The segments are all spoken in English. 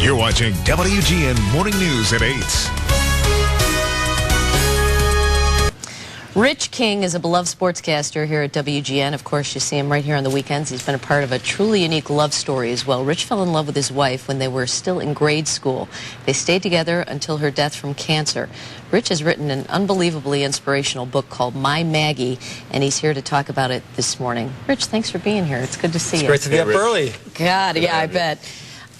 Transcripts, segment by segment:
You're watching WGN Morning News at 8. Rich King is a beloved sportscaster here at WGN. Of course, you see him right here on the weekends. He's been a part of a truly unique love story as well. Rich fell in love with his wife when they were still in grade school. They stayed together until her death from cancer. Rich has written an unbelievably inspirational book called My Maggie, and he's here to talk about it this morning. Rich, thanks for being here. It's good to see you. It's great to be up early. God, yeah, I bet.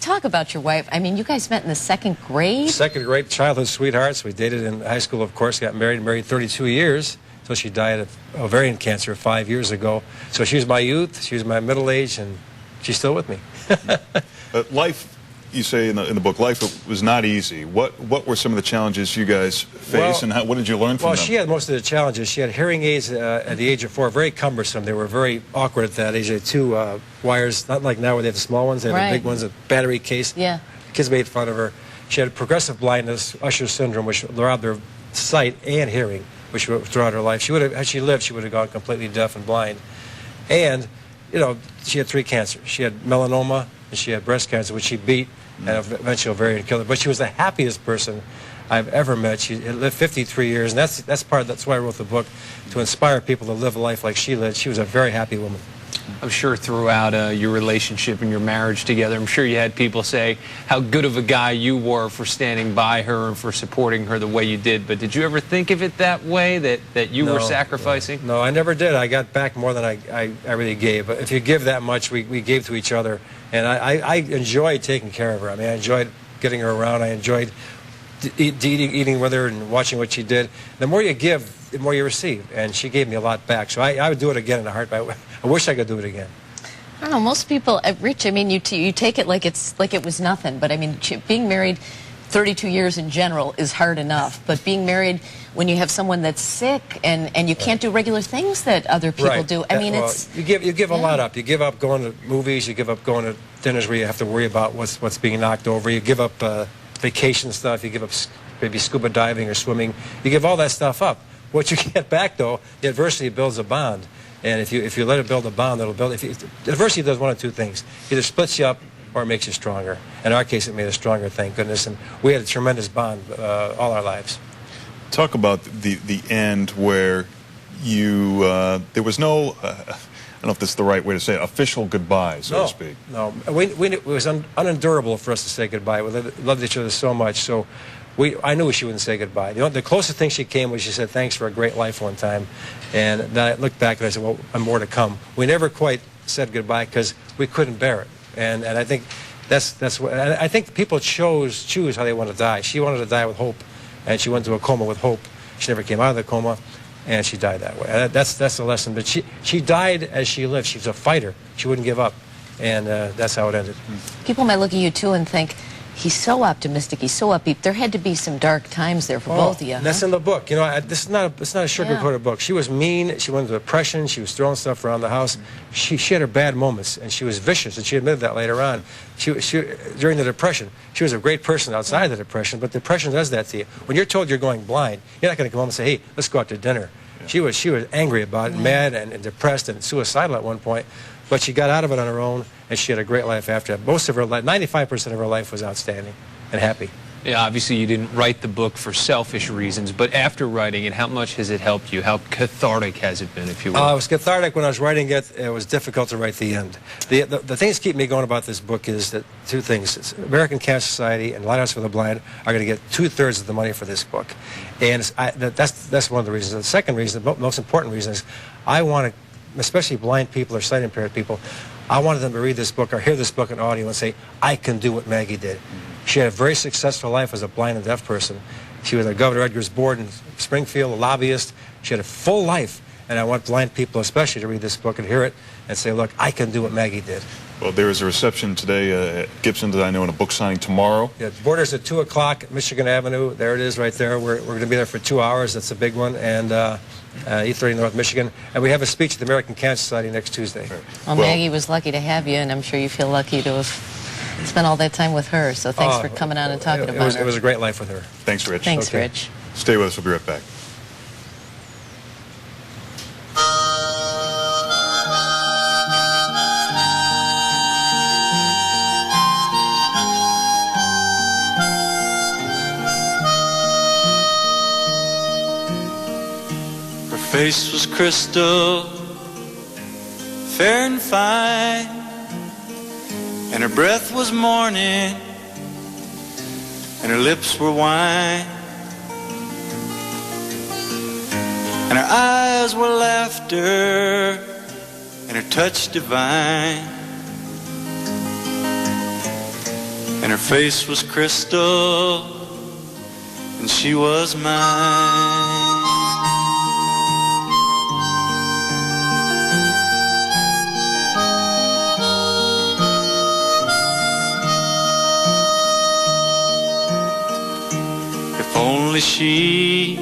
Talk about your wife. I mean, you guys met in the second grade? Second grade, childhood sweethearts. We dated in high school, of course, got married 32 years. So she died of ovarian cancer 5 years ago. So she was my youth, she was my middle age, and she's still with me. Life, you say in the book, life was not easy. What were some of the challenges you guys faced, and what did you learn from them? Well, she had most of the challenges. She had hearing aids at the age of 4, very cumbersome. They were very awkward at that age. They had two wires, not like now where they have the small ones, they had the big ones, a battery case. Yeah. Kids made fun of her. She had progressive blindness, Usher syndrome, which robbed her sight and hearing, which throughout her life. She would have, had she lived, she would have gone completely deaf and blind. And, you know, she had 3 cancers. She had melanoma, and she had breast cancer, which she beat, and eventually ovarian killed her. But she was the happiest person I've ever met. She lived 53 years, and that's why I wrote the book, to inspire people to live a life like she lived. She was a very happy woman. I'm sure throughout your relationship and your marriage together, I'm sure you had people say how good of a guy you were for standing by her and for supporting her the way you did. But did you ever think of it that way, that you were sacrificing? No, I never did. I got back more than I really gave. But if you give that much, we gave to each other. And I enjoyed taking care of her. I mean, I enjoyed getting her around. I enjoyed eating with her and watching what she did. The more you give, the more you receive. And she gave me a lot back. So I would do it again in a heartbeat. I wish I could do it again. I don't know. Most people, Rich, I mean, you take it like it was nothing. But I mean, being married 32 years in general is hard enough. But being married when you have someone that's sick and you can't do regular things that other people do. I mean, it's... You give a lot up. You give up going to movies. You give up going to dinners where you have to worry about what's being knocked over. You give up vacation stuff. You give up maybe scuba diving or swimming. You give all that stuff up. What you get back, though, the adversity builds a bond. And if you let it build a bond, it'll build... Adversity does one of two things. Either splits you up or it makes you stronger. In our case, it made us stronger, thank goodness. And we had a tremendous bond all our lives. Talk about the end where you... there was no... I don't know if this is the right way to say it, official goodbye, so to speak. No, it was unendurable for us to say goodbye. We loved each other so much, so I knew she wouldn't say goodbye. The closest thing she came was she said, "Thanks for a great life," one time. And then I looked back and I said, well, more to come. We never quite said goodbye because we couldn't bear it. And I think that's what... I think people choose how they want to die. She wanted to die with hope, and she went into a coma with hope. She never came out of the coma, and she died that way. And that's the lesson. But she died as she lived. She was a fighter. She wouldn't give up, and that's how it ended. People might look at you, too, and think, he's so optimistic, he's so upbeat. There had to be some dark times there for both of you. That's in the book. You know, it's not a sugar-coated book. She was mean. She went into depression. She was throwing stuff around the house. She had her bad moments, and she was vicious, and she admitted that later on. During the depression, she was a great person outside the depression, but depression does that to you. When you're told you're going blind, you're not going to come home and say, "Hey, let's go out to dinner." She was angry about it, mad and depressed and suicidal at one point. But she got out of it on her own, and she had a great life after that. Most of her life, 95% of her life was outstanding and happy. Yeah, obviously you didn't write the book for selfish reasons, but after writing it, how much has it helped you? How cathartic has it been, if you will? It was cathartic when I was writing it. It was difficult to write the end. The things that keep me going about this book is that two things. American Cancer Society and Lighthouse for the Blind are going to get 2/3 of the money for this book. And that's one of the reasons. The second reason, the most important reason, is I want to, especially blind people or sight-impaired people, I wanted them to read this book or hear this book in audio and say, "I can do what Maggie did." She had a very successful life as a blind and deaf person. She was at Governor Edgar's board in Springfield, a lobbyist. She had a full life, and I want blind people especially to read this book and hear it and say, "Look, I can do what Maggie did." Well, there is a reception today at Gibson that I know, and a book signing tomorrow. Yeah, the Borders at 2 o'clock at Michigan Avenue. There it is right there. We're going to be there for 2 hours. That's a big one. And 8:30 North Michigan. And we have a speech at the American Cancer Society next Tuesday. Well, Maggie was lucky to have you, and I'm sure you feel lucky to have spent all that time with her. So thanks for coming on and talking about her. It was a great life with her. Thanks, Rich. Thanks, Rich. Stay with us. We'll be right back. face was crystal, fair and fine, and her breath was morning, and her lips were wine, and her eyes were laughter, and her touch divine, and her face was crystal, and she was mine. If only she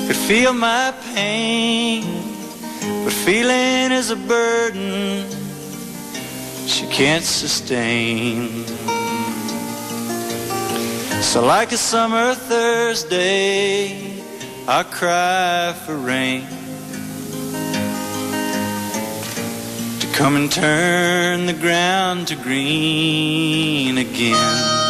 could feel my pain, but feeling is a burden she can't sustain. So like a summer Thursday, I cry for rain to come and turn the ground to green again.